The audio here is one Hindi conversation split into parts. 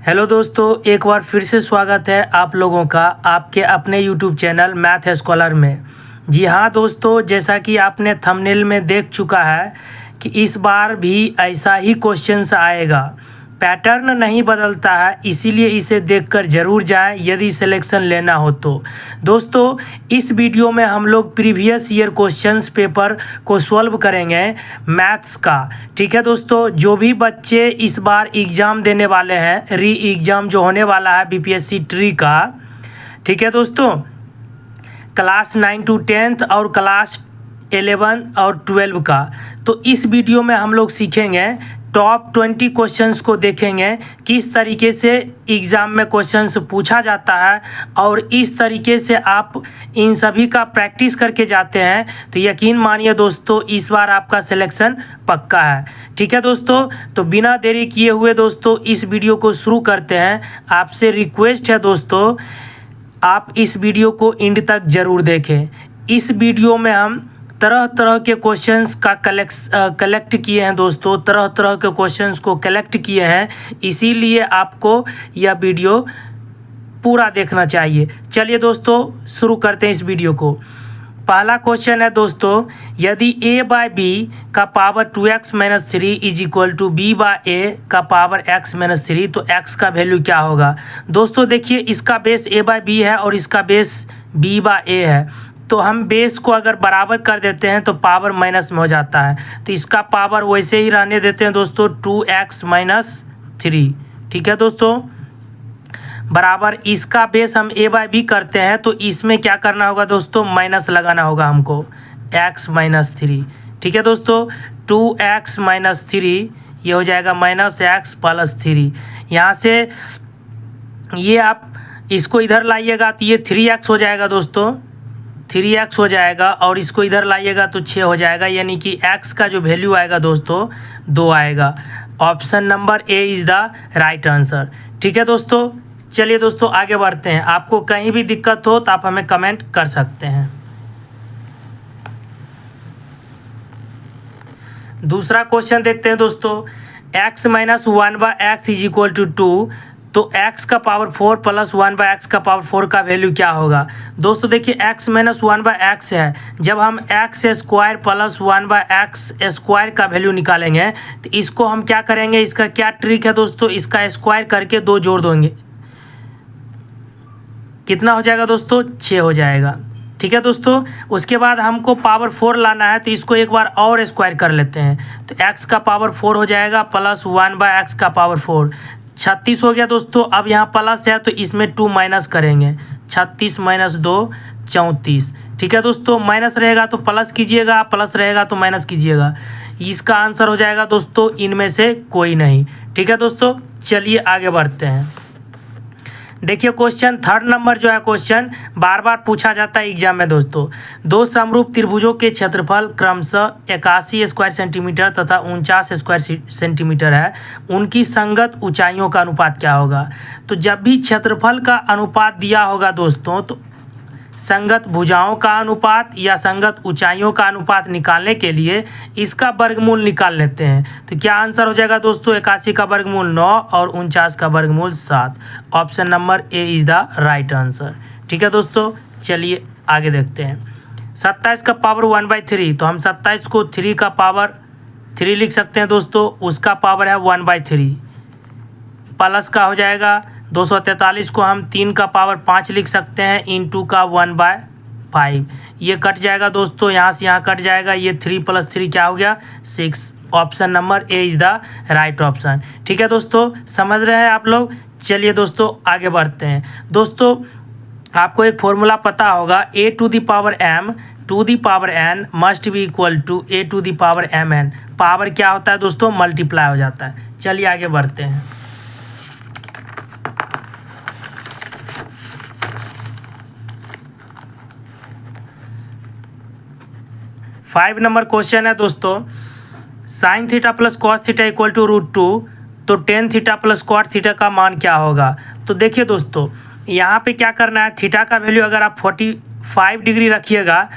हेलो दोस्तों, एक बार फिर से स्वागत है आप लोगों का आपके अपने यूट्यूब चैनल मैथ स्कॉलर में। जी हाँ दोस्तों, जैसा कि आपने थंबनेल में देख चुका है कि इस बार भी ऐसा ही क्वेश्चंस आएगा। पैटर्न नहीं बदलता है, इसीलिए इसे देखकर ज़रूर जाएं यदि सिलेक्शन लेना हो तो। दोस्तों, इस वीडियो में हम लोग प्रीवियस ईयर क्वेश्चंस पेपर को सॉल्व करेंगे मैथ्स का। ठीक है दोस्तों, जो भी बच्चे इस बार एग्ज़ाम देने वाले हैं, री एग्ज़ाम जो होने वाला है बीपीएससी ट्री का, ठीक है दोस्तों, क्लास 9 to 10th और क्लास 11 और 12 का, तो इस वीडियो में हम लोग सीखेंगे टॉप 20 क्वेश्चंस को देखेंगे किस तरीके से एग्ज़ाम में क्वेश्चंस पूछा जाता है और इस तरीके से आप इन सभी का प्रैक्टिस करके जाते हैं तो यकीन मानिए दोस्तों, इस बार आपका सिलेक्शन पक्का है। ठीक है दोस्तों, तो बिना देरी किए हुए दोस्तों इस वीडियो को शुरू करते हैं। आपसे रिक्वेस्ट है दोस्तों, आप इस वीडियो को एंड तक ज़रूर देखें। इस वीडियो में हम तरह तरह के क्वेश्चंस का कलेक्ट किए हैं दोस्तों, तरह तरह के क्वेश्चंस को कलेक्ट किए हैं, इसीलिए आपको यह वीडियो पूरा देखना चाहिए। चलिए दोस्तों शुरू करते हैं इस वीडियो को। पहला क्वेश्चन है दोस्तों, यदि a बाय बी का power 2x minus 3 is equal to B by A का पावर x माइनस 3, तो x का वैल्यू क्या होगा। दोस्तों देखिए, इसका बेस a बाय बी है और इसका बेस b बाय ए है, तो हम बेस को अगर बराबर कर देते हैं तो पावर माइनस में हो जाता है, तो इसका पावर वैसे ही रहने देते हैं दोस्तों 2x माइनस 3। ठीक है दोस्तों, बराबर इसका बेस हम a बाय बी करते हैं तो इसमें क्या करना होगा दोस्तों, माइनस लगाना होगा हमको x माइनस 3। ठीक है दोस्तों, 2x माइनस 3 ये हो जाएगा माइनस x प्लस 3। यहाँ से ये आप इसको इधर लाइएगा तो ये 3x हो जाएगा दोस्तों, 3x हो जाएगा, और इसको इधर लाइएगा तो 6 हो जाएगा, यानी कि x का जो वैल्यू आएगा दोस्तों 2 आएगा। Option number A is the right answer. ठीक है दोस्तों, चलिए दोस्तों आगे बढ़ते हैं। आपको कहीं भी दिक्कत हो तो आप हमें कमेंट कर सकते हैं। दूसरा क्वेश्चन देखते हैं दोस्तों, x minus 1 by x is equal to 2, तो x का पावर 4 प्लस 1 बाय एक्स का पावर 4 का वैल्यू क्या होगा। दोस्तों देखिए, x माइनस 1 बाय एक्स है, जब हम x square plus 1 by x square का वैल्यू निकालेंगे तो इसको हम क्या करेंगे, इसका क्या ट्रिक है दोस्तों, इसका स्क्वायर करके 2 जोड़ देंगे, कितना हो जाएगा दोस्तों, 6 हो जाएगा। ठीक है दोस्तों, उसके बाद हमको पावर 4 लाना है तो इसको एक बार और स्क्वायर कर लेते हैं, तो x का पावर 4 हो जाएगा प्लस 1 बाय एक्स का पावर 4, 36 हो गया दोस्तों। अब यहाँ प्लस है तो इसमें 2 माइनस करेंगे, 36 माइनस 2 34। ठीक है दोस्तों, माइनस रहेगा तो प्लस कीजिएगा, प्लस रहेगा तो माइनस कीजिएगा, इसका आंसर हो जाएगा दोस्तों इनमें से कोई नहीं। ठीक है दोस्तों, चलिए आगे बढ़ते हैं। देखिए क्वेश्चन थर्ड नंबर जो है, क्वेश्चन बार बार पूछा जाता है एग्जाम में दोस्तों। दो समरूप त्रिभुजों के क्षेत्रफल क्रमशः 81 स्क्वायर सेंटीमीटर तथा 49 स्क्वायर सेंटीमीटर है, उनकी संगत ऊंचाइयों का अनुपात क्या होगा। तो जब भी क्षेत्रफल का अनुपात दिया होगा दोस्तों, तो संगत भुजाओं का अनुपात या संगत ऊंचाइयों का अनुपात निकालने के लिए इसका वर्गमूल निकाल लेते हैं। तो क्या आंसर हो जाएगा दोस्तों, 81 का वर्गमूल 9 और 49 का वर्गमूल 7। Option number A is the right answer. ठीक है दोस्तों, चलिए आगे देखते हैं। 27 का पावर 1/3, तो हम 27 को 3 का पावर 3 लिख सकते हैं दोस्तों, उसका पावर है 1/3, प्लस का हो जाएगा 243 को हम 3 का पावर 5 लिख सकते हैं, इंटू का 1/5, ये कट जाएगा दोस्तों, यहाँ से यहाँ कट जाएगा, ये 3 + 3 क्या हो गया, 6। Option number A is the right option. ठीक है दोस्तों, समझ रहे हैं आप लोग। चलिए दोस्तों आगे बढ़ते हैं। दोस्तों आपको एक फॉर्मूला पता होगा, a to the power m to the power n must be equal to a to the power mn। पावर क्या होता है दोस्तों, मल्टीप्लाई हो जाता है। चलिए आगे बढ़ते हैं। 5 नंबर क्वेश्चन है दोस्तों, sine theta plus cos theta equal to √2, तो tan theta plus cot theta का मान क्या होगा। तो देखिए दोस्तों, यहाँ पे क्या करना है, थीटा का वैल्यू अगर आप 45 डिग्री रखिएगा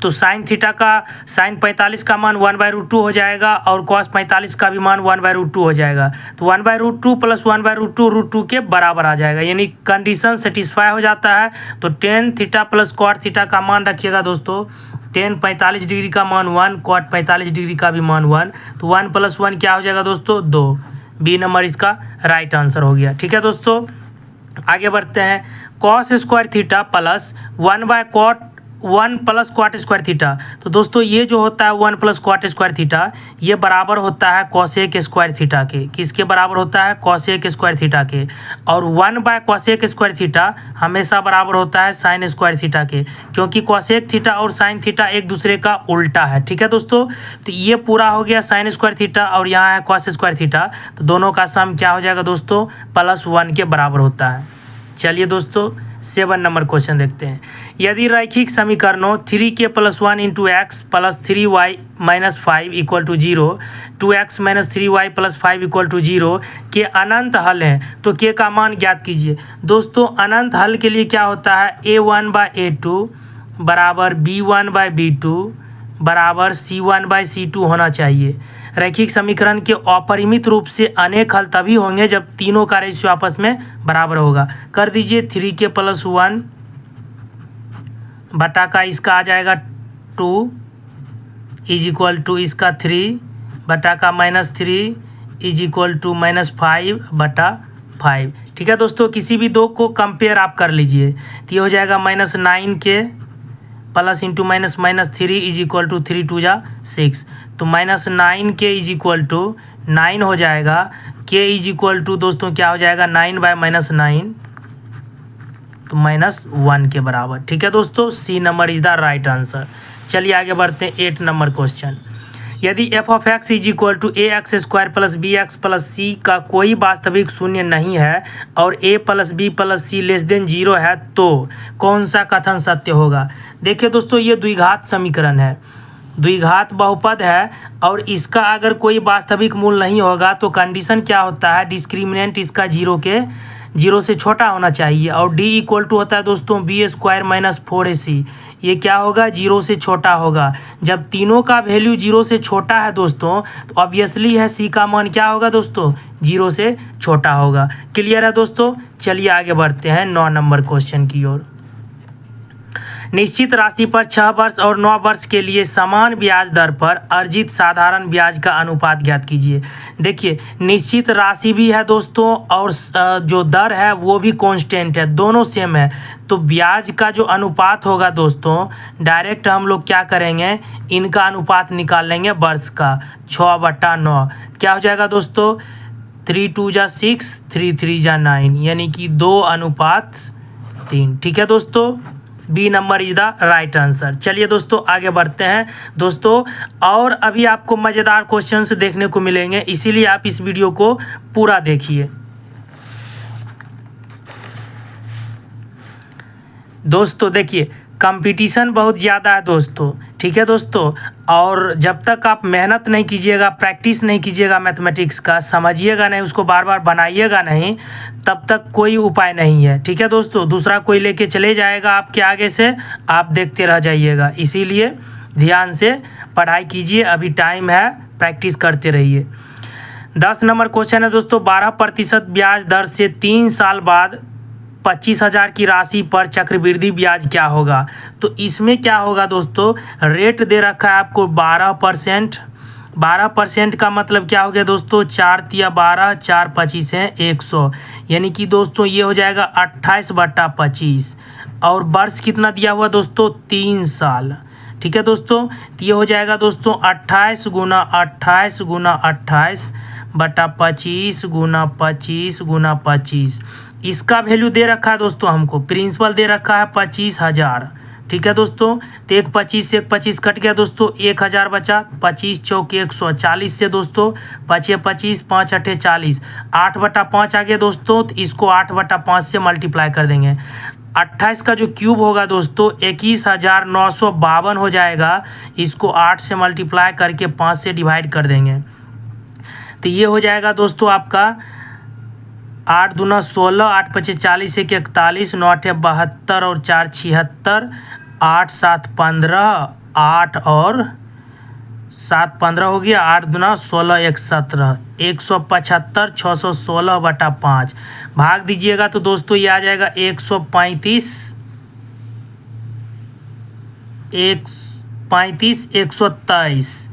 तो साइन थीटा का साइन 45 का मान 1/√2 हो जाएगा और कॉस 45 का भी मान 1/√2 हो जाएगा। तो 1/√2 प्लस 1/√2 √2 के बराबर आ जाएगा, यानी कंडीशन सेटिस्फाई हो जाता है। तो tan theta plus cot theta का मान रखिएगा दोस्तों, टेन 45 डिग्री का मान 1, कॉट 45 डिग्री का भी मान 1। तो 1 + 1 क्या हो जाएगा दोस्तों, 2। बी नंबर इसका राइट आंसर हो गया। ठीक है दोस्तों, आगे बढ़ते हैं। Cos square theta plus 1 plus cot square theta. तो दोस्तों ये जो होता है 1 प्लस कॉट स्क्वायर थीटा, ये बराबर होता है कॉसेक स्क्वायर थीटा के। किसके बराबर होता है, कॉसेक स्क्वायर थीटा के। और 1/कॉसेक स्क्वायर थीटा हमेशा बराबर होता है साइन स्क्वायर थीटा के, क्योंकि कॉसेक थीटा और साइन थीटा एक दूसरे का उल्टा है। ठीक है दोस्तों, तो ये पूरा हो गया साइन स्क्वायर थीटा और यहाँ है कॉस स्क्वायर थीटा। तो दोनों का सम क्या हो जाएगा दोस्तों, +1 के बराबर होता है। चलिए दोस्तों 7 नंबर क्वेश्चन देखते हैं। यदि रैखिक समीकरणों 3k + 1 × x + 3y - 5 = 0, 2x - 3y + 5 = 0 के अनंत हल हैं, तो k का मान ज्ञात कीजिए। दोस्तों अनंत हल के लिए क्या होता है, a1/a2 बराबर b1/b2 बराबर c1/c2 होना चाहिए। रैखिक समीकरण के अपरिमित रूप से अनेक हल तभी होंगे जब तीनों का रेशियो आपस में बराबर होगा। कर दीजिए 3k + 1 बटा का इसका आ जाएगा 2 = इसका 3 बटा का -3 = -5/5। ठीक है दोस्तों, किसी भी दो को कंपेयर आप कर लीजिए। तो ये हो जाएगा -9k प्लस इंटू माइनस -3 = 3 2 जा 6। तो -9k = 9 हो जाएगा। k = दोस्तों क्या हो जाएगा, 9/-9 तो -1 के बराबर। ठीक है दोस्तों, C number is the right answer. चलिए आगे बढ़ते हैं 8 नंबर क्वेश्चन। यदि f(x) = ax² + bx + c का कोई वास्तविक शून्य नहीं है और a + b + c <0 है, तो कौन सा कथन सत्य होगा। देखिए दोस्तों, ये द्विघात समीकरण है, द्विघात बहुपद है और इसका अगर कोई वास्तविक मूल नहीं होगा तो कंडीशन क्या होता है, डिस्क्रिमिनेंट इसका 0 से छोटा होना चाहिए। और d = होता है दोस्तों b² - 4ac। ये क्या होगा, 0 से छोटा होगा। जब तीनों का वैल्यू 0 से छोटा है दोस्तों, तो ऑब्वियसली है c का मान क्या होगा दोस्तों, 0 से छोटा होगा। क्लियर है दोस्तों, चलिए आगे बढ़ते हैं 9 नंबर क्वेश्चन की ओर। निश्चित राशि पर 6 वर्ष और 9 वर्ष के लिए समान ब्याज दर पर अर्जित साधारण ब्याज का अनुपात ज्ञात कीजिए। देखिए निश्चित राशि भी है दोस्तों और जो दर है वो भी कांस्टेंट है, दोनों सेम है। तो ब्याज का जो अनुपात होगा दोस्तों, डायरेक्ट हम लोग क्या करेंगे, इनका अनुपात निकाल लेंगे वर्ष का। 6/9 क्या हो जाएगा दोस्तों, 3 2 जा 6, 3 3 जा 9, यानी कि 2/3। ठीक है दोस्तों, B number is the right answer. चलिए दोस्तों आगे बढ़ते हैं दोस्तों, और अभी आपको मज़ेदार क्वेश्चंस देखने को मिलेंगे, इसीलिए आप इस वीडियो को पूरा देखिए। दोस्तों देखिए कंपटीशन बहुत ज़्यादा है दोस्तों, ठीक है दोस्तों, और जब तक आप मेहनत नहीं कीजिएगा, प्रैक्टिस नहीं कीजिएगा मैथमेटिक्स का, समझिएगा नहीं, उसको बार बार बनाइएगा नहीं, तब तक कोई उपाय नहीं है। ठीक है दोस्तों, दूसरा कोई लेके चले जाएगा आपके आगे से, आप देखते रह जाइएगा। इसीलिए ध्यान से पढ़ाई कीजिए, अभी टाइम है, प्रैक्टिस करते रहिए। 10 नंबर क्वेश्चन है दोस्तों, 12% ब्याज दर से 3 साल बाद 25,000 की राशि पर चक्रवृद्धि ब्याज क्या होगा। तो इसमें क्या होगा दोस्तों, रेट दे रखा है आपको 12%। 12% का मतलब क्या हो गया दोस्तों, 4 तिया 12, 4 25 है 100, यानी कि दोस्तों ये हो जाएगा 28/25। और वर्ष कितना दिया हुआ दोस्तों, 3 साल। ठीक है दोस्तों, तो ये हो जाएगा दोस्तों 28 × 28 × 28 बटा 25 × 25 × 25। इसका वैल्यू दे रखा है दोस्तों, हमको प्रिंसिपल दे रखा है 25,000। ठीक है दोस्तों, तो 1 25 से 1 25 कट गया दोस्तों, 1000 बचा। 25 चौक 140 से दोस्तों 5 25, 5 8 40, 8/5 आ गया दोस्तों। तो इसको 8/5 से मल्टीप्लाई कर देंगे। 28 का जो क्यूब होगा दोस्तों 21,952 हो जाएगा। इसको 8 से मल्टीप्लाई करके 5 से डिवाइड कर देंगे, तो ये हो जाएगा दोस्तों आपका 8 दूना 16, 8 पचे 40, 1 41, 9 8 72 और 4 76, 8 7 15 8 और 7 15 हो गया, 8 दूना 16 1 17, 175 616/5 भाग दीजिएगा तो दोस्तों ये आ जाएगा 135 123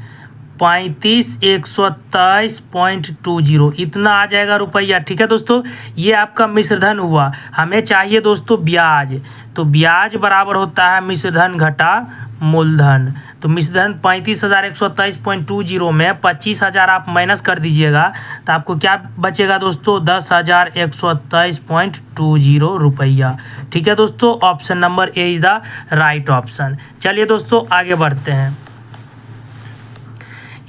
123.20 इतना आ जाएगा रुपया। ठीक है दोस्तों, ये आपका मिश्रधन हुआ। हमें चाहिए दोस्तों ब्याज, तो ब्याज बराबर होता है मिश्रधन घटा मूलधन। तो मिश्रधन 35,127.20 में 25,000 आप माइनस कर दीजिएगा तो आपको क्या बचेगा दोस्तों, 10,127.20 रुपया। ठीक है दोस्तों, option number A is the right option. चलिए दोस्तों आगे बढ़ते हैं।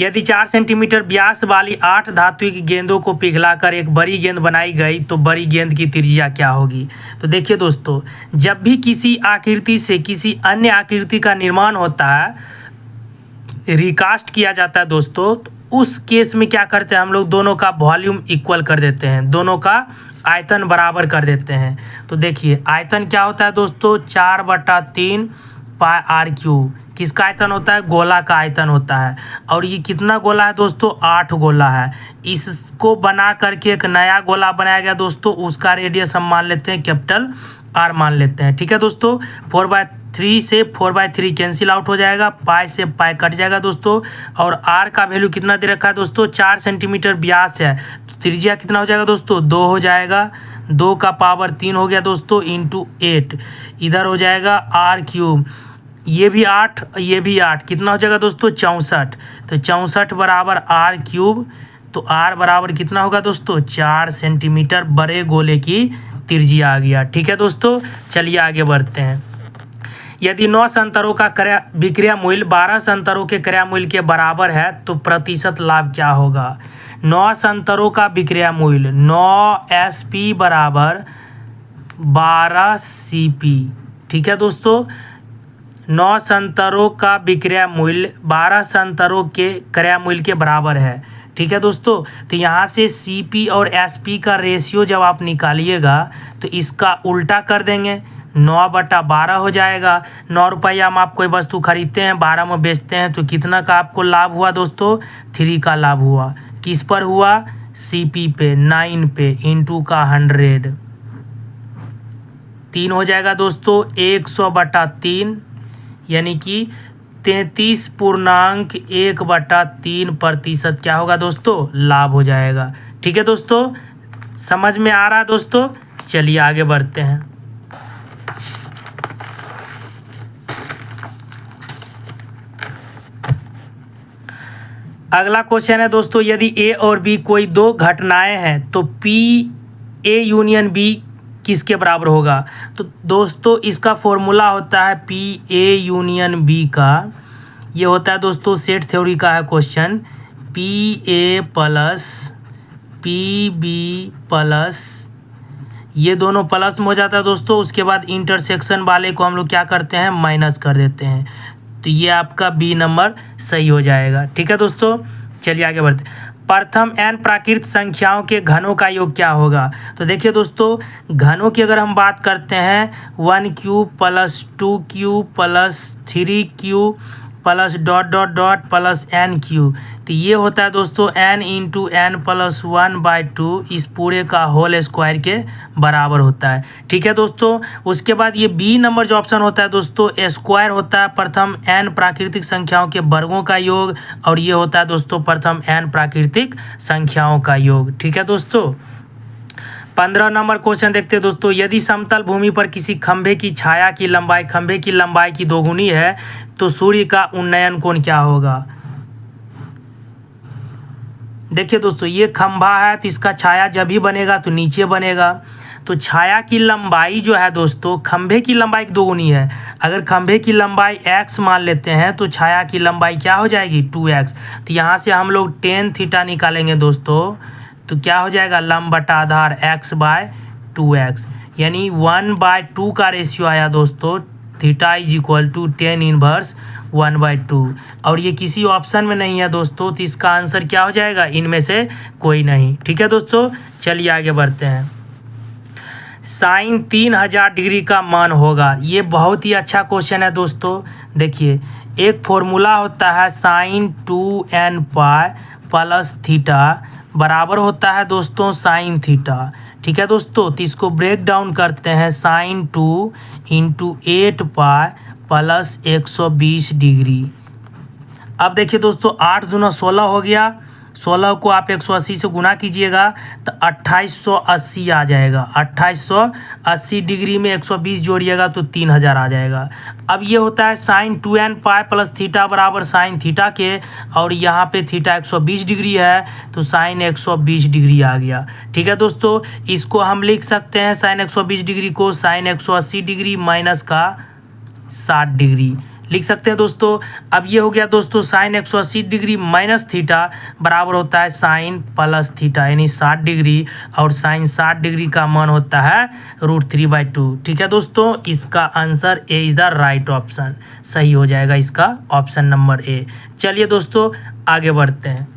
यदि 4 सेंटीमीटर व्यास वाली 8 धात्विक गेंदों को पिघलाकर एक बड़ी गेंद बनाई गई तो बड़ी गेंद की त्रिज्या क्या होगी। तो देखिए दोस्तों, जब भी किसी आकृति से किसी अन्य आकृति का निर्माण होता है, रिकास्ट किया जाता है दोस्तों, तो उस केस में क्या करते हैं हम लोग, दोनों का वॉल्यूम इक्वल कर देते हैं, दोनों का आयतन बराबर कर देते हैं। तो देखिए आयतन क्या होता है दोस्तों, 4/3 पाई r³ किसका आयतन होता है, गोला का आयतन होता है। और ये कितना गोला है दोस्तों, 8 गोला है। इसको बना करके एक नया गोला बनाया गया दोस्तों, उसका रेडियस हम मान लेते हैं कैपिटल R मान लेते हैं। ठीक है दोस्तों, 4/3 से 4/3 कैंसिल आउट हो जाएगा, पाई से पाई कट जाएगा दोस्तों। और R का वैल्यू कितना दे रखा है दोस्तों, 4 सेंटीमीटर व्यास है, तो त्रिज्या कितना हो जाएगा दोस्तों, 2 हो जाएगा। 2 का पावर 3 हो गया दोस्तों, इंटू 8 इधर हो जाएगा r³, ये भी 8 ये भी 8, कितना हो जाएगा दोस्तों, 64। तो 64 बराबर r³, तो r बराबर कितना होगा दोस्तों, 4 सेंटीमीटर बड़े गोले की त्रिज्या आ गया। ठीक है दोस्तों, चलिए आगे बढ़ते हैं। यदि 9 संतरों का विक्रय मूल्य 12 संतरों के क्रय मूल्य के बराबर है तो प्रतिशत लाभ क्या होगा। 9 संतरों का विक्रय मूल्य 9 SP बराबर 12 CP। ठीक है दोस्तों, 9 संतरों का विक्रय मूल्य 12 संतरों के क्रय मूल्य के बराबर है। ठीक है दोस्तों, तो यहाँ से CP और SP का रेशियो जब आप निकालिएगा तो इसका उल्टा कर देंगे, 9/12 हो जाएगा। 9 रुपया में आप कोई वस्तु खरीदते हैं, 12 में बेचते हैं, तो कितना का आपको लाभ हुआ दोस्तों, 3 का लाभ हुआ। किस पर हुआ, CP पे, 9 पे, इंटू का 100, 3 हो जाएगा दोस्तों, 100/3 यानी कि 33.1/3% क्या होगा दोस्तों, लाभ हो जाएगा। ठीक है दोस्तों, समझ में आ रहा है दोस्तों। चलिए आगे बढ़ते हैं। अगला क्वेश्चन है दोस्तों, यदि A और B कोई 2 घटनाएं हैं तो P A यूनियन B किसके बराबर होगा। तो दोस्तों इसका फॉर्मूला होता है P A यूनियन B का, ये होता है दोस्तों सेट थ्योरी का है question, PA plus PB plus, ये दोनों प्लस में हो जाता है दोस्तों, उसके बाद इंटरसेक्शन वाले को हम लोग क्या करते हैं, माइनस कर देते हैं। तो ये आपका B नंबर सही हो जाएगा। ठीक है दोस्तों, चलिए आगे बढ़ते हैं। प्रथम n प्राकृत संख्याओं के घनों का योग क्या होगा। तो देखिए दोस्तों, घनों की अगर हम बात करते हैं, 1³ plus 2³ plus 3³ plus ... plus n³, तो ये होता है दोस्तों n इंटू n प्लस 1/2 इस पूरे का होल स्क्वायर के बराबर होता है। ठीक है दोस्तों, उसके बाद ये B नंबर जो ऑप्शन होता है दोस्तों, स्क्वायर होता है प्रथम n प्राकृतिक संख्याओं के वर्गों का योग, और ये होता है दोस्तों प्रथम n प्राकृतिक संख्याओं का योग। ठीक है दोस्तों, 15 नंबर क्वेश्चन देखते हैं दोस्तों, यदि समतल भूमि पर किसी खंभे की छाया की लंबाई खंभे की लंबाई की दोगुनी है तो सूर्य का उन्नयन कोण क्या होगा। देखिए दोस्तों, ये खंभा है तो इसका छाया जब भी बनेगा तो नीचे बनेगा, तो छाया की लंबाई जो है दोस्तों खंभे की लंबाई की दोगुनी है। अगर खंभे की लंबाई x मान लेते हैं तो छाया की लंबाई क्या हो जाएगी, 2x। तो यहाँ से हम लोग tan थीटा निकालेंगे दोस्तों, तो क्या हो जाएगा, लंब बटा आधार x/2x, यानी 1/2 का रेशियो आया दोस्तों, theta is equal to tan inverse 1/2। और ये किसी ऑप्शन में नहीं है दोस्तों, तो इसका आंसर क्या हो जाएगा, इनमें से कोई नहीं। ठीक है दोस्तों, चलिए आगे बढ़ते हैं। साइन 3000 डिग्री का मान होगा, ये बहुत ही अच्छा क्वेश्चन है दोस्तों। देखिए एक फॉर्मूला होता है sin 2n pi plus theta बराबर होता है दोस्तों sin थीटा। ठीक है दोस्तों, तो इसको ब्रेक डाउन करते हैं sin 2 into 8 pi plus 120 degree. अब देखिए दोस्तों 8 दूना 16 हो गया, 16 को आप 180 से गुना कीजिएगा तो 2880 आ जाएगा। 2880 डिग्री में 120 जोड़िएगा तो 3000 आ जाएगा। अब ये होता है sin 2n pi plus theta बराबर sin थीटा के, और यहाँ पे थीटा 120 डिग्री है तो sin 120 डिग्री आ गया। ठीक है दोस्तों, इसको हम लिख सकते हैं sin 120 डिग्री को sin 180 डिग्री माइनस का 60 डिग्री लिख सकते हैं दोस्तों। अब ये हो गया दोस्तों sin 180 डिग्री माइनस थीटा बराबर होता है sin प्लस थीटा, यानी 60 डिग्री, और sin 60 डिग्री का मान होता है √3/2। ठीक है दोस्तों, इसका answer A is the right option, सही हो जाएगा इसका ऑप्शन नंबर ए। चलिए दोस्तों आगे बढ़ते हैं।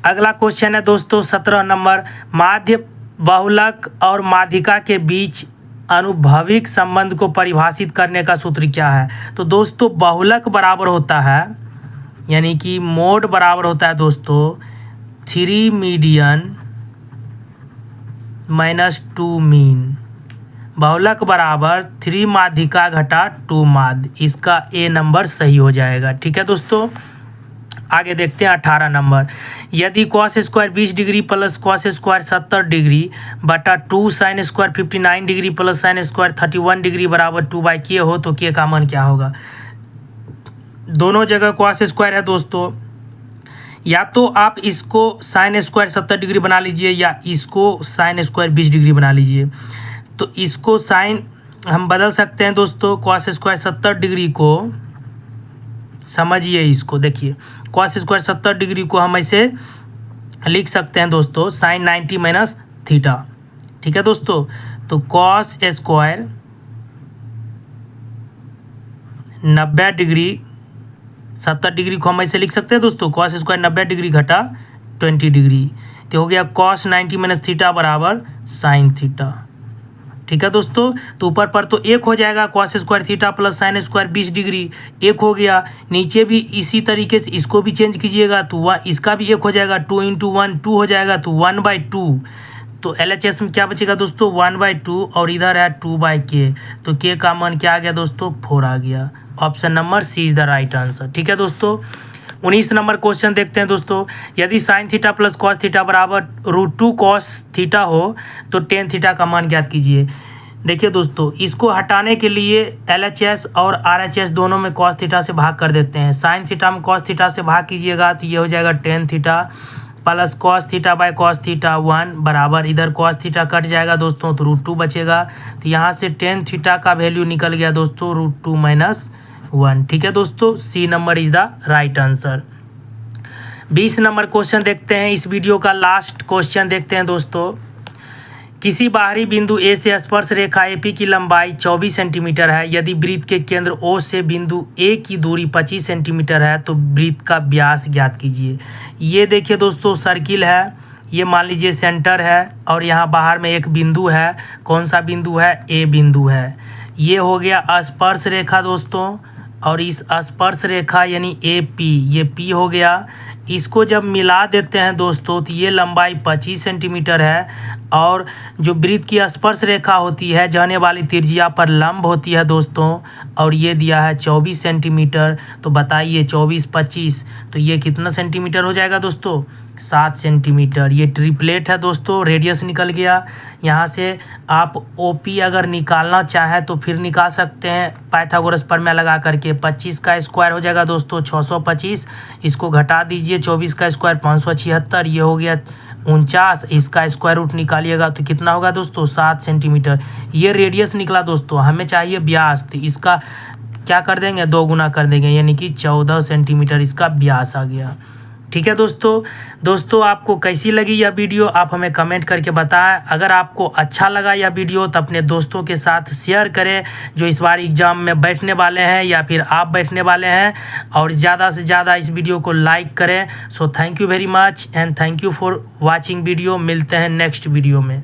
अगला क्वेश्चन है दोस्तों 17 नंबर, माध्य बहुलक और माध्यिका के बीच आनुभविक संबंध को परिभाषित करने का सूत्र क्या है। तो दोस्तों बहुलक बराबर होता है, यानी कि मोड बराबर होता है दोस्तों 3 मीडियन माइनस 2 मीन। बहुलक बराबर 3 माध्यिका घटा 2 माध्य, इसका ए नंबर सही हो जाएगा। ठीक है दोस्तों, आगे देखते हैं 18 नंबर, यदि cos square 20 degree plus cos square 70 degree बटा 2 sine square 59 degree plus sine square 31 degree बराबर 2/k हो तो k का मान क्या होगा। दोनों जगह कॉस स्क्वायर है दोस्तों, या तो आप इसको साइन स्क्वायर 70 डिग्री बना लीजिए या इसको साइन स्क्वायर 20 डिग्री बना लीजिए। तो इसको साइन हम बदल सकते हैं दोस्तों, कॉस स्क्वायर 70 डिग्री को समझिए, इसको देखिए कॉस स्क्वायर 70 डिग्री को हम ऐसे लिख सकते हैं दोस्तों साइन 90 माइनस थीटा। ठीक है दोस्तों, तो कॉस स्क्वायर 90 डिग्री 70 डिग्री को हम ऐसे लिख सकते हैं दोस्तों, कॉस स्क्वायर 90 डिग्री घटा 20 डिग्री, तो हो गया कॉस 90 माइनस थीटा बराबर साइन थीटा। ठीक है दोस्तों, तो ऊपर पर तो 1 हो जाएगा, cos square theta plus sine square 20 degree 1 हो गया। नीचे भी इसी तरीके से इसको भी चेंज कीजिएगा तो इसका भी 1 हो जाएगा, 2 इंटू 1 2 हो जाएगा, तो 1/2। तो LHS में क्या बचेगा दोस्तों 1/2, और इधर है 2/k, तो k का मान क्या आ गया दोस्तों 4 आ गया। Option number C is the right answer. ठीक है दोस्तों, 19 नंबर क्वेश्चन देखते हैं दोस्तों, यदि sign theta plus cos theta बराबर √2 कॉस थीटा हो तो टेन थीटा का मान ज्ञात कीजिए। देखिए दोस्तों, इसको हटाने के लिए LHS और RHS दोनों में कॉस थीटा से भाग कर देते हैं। साइन थीटा में कॉस थीटा से भाग कीजिएगा तो ये हो जाएगा ten theta plus cos theta by cos theta 1 बराबर, इधर कॉस थीटा कट जाएगा दोस्तों तो √2 बचेगा। तो यहाँ से टेन थीटा का वैल्यू निकल गया दोस्तों √2 माइनस 1। ठीक है दोस्तों, C number is the right answer. 20 number question देखते हैं, इस वीडियो का लास्ट क्वेश्चन देखते हैं दोस्तों। किसी बाहरी बिंदु ए से स्पर्श रेखा AP की लंबाई 24 सेंटीमीटर है। यदि वृत्त के केंद्र O से बिंदु A की दूरी 25 सेंटीमीटर है तो वृत्त का व्यास ज्ञात कीजिए। ये देखिए दोस्तों सर्किल है, ये मान लीजिए सेंटर है, और यहाँ बाहर में एक बिंदु है। कौन सा बिंदु है, A बिंदु है। ये हो गया स्पर्श रेखा दोस्तों, और इस स्पर्श रेखा यानी AP, ये P हो गया। इसको जब मिला देते हैं दोस्तों तो ये लंबाई 25 सेंटीमीटर है, और जो वृत्त की स्पर्श रेखा होती है जाने वाली त्रिज्या पर लंब होती है दोस्तों, और ये दिया है 24 सेंटीमीटर। तो बताइए 24 25 तो ये कितना सेंटीमीटर हो जाएगा दोस्तों 7 सेंटीमीटर। ये ट्रिपलेट है दोस्तों, रेडियस निकल गया। यहाँ से आप OP अगर निकालना चाहें तो फिर निकाल सकते हैं पाइथागोरस प्रमेय लगा करके। 25 का स्क्वायर हो जाएगा दोस्तों 625, इसको घटा दीजिए 24 का स्क्वायर 576, ये हो गया 49। इसका स्क्वायर रूट निकालिएगा तो कितना होगा दोस्तों 7 सेंटीमीटर। ये रेडियस निकला दोस्तों, हमें चाहिए व्यास, तो इसका क्या कर देंगे 2 गुना कर देंगे, यानी कि 14 सेंटीमीटर इसका व्यास आ गया। ठीक है दोस्तों आपको कैसी लगी यह वीडियो आप हमें कमेंट करके बताएं। अगर आपको अच्छा लगा यह वीडियो तो अपने दोस्तों के साथ शेयर करें जो इस बार एग्ज़ाम में बैठने वाले हैं या फिर आप बैठने वाले हैं, और ज़्यादा से ज़्यादा इस वीडियो को लाइक करें। So thank you very much and thank you for watching video. मिलते हैं नेक्स्ट वीडियो में।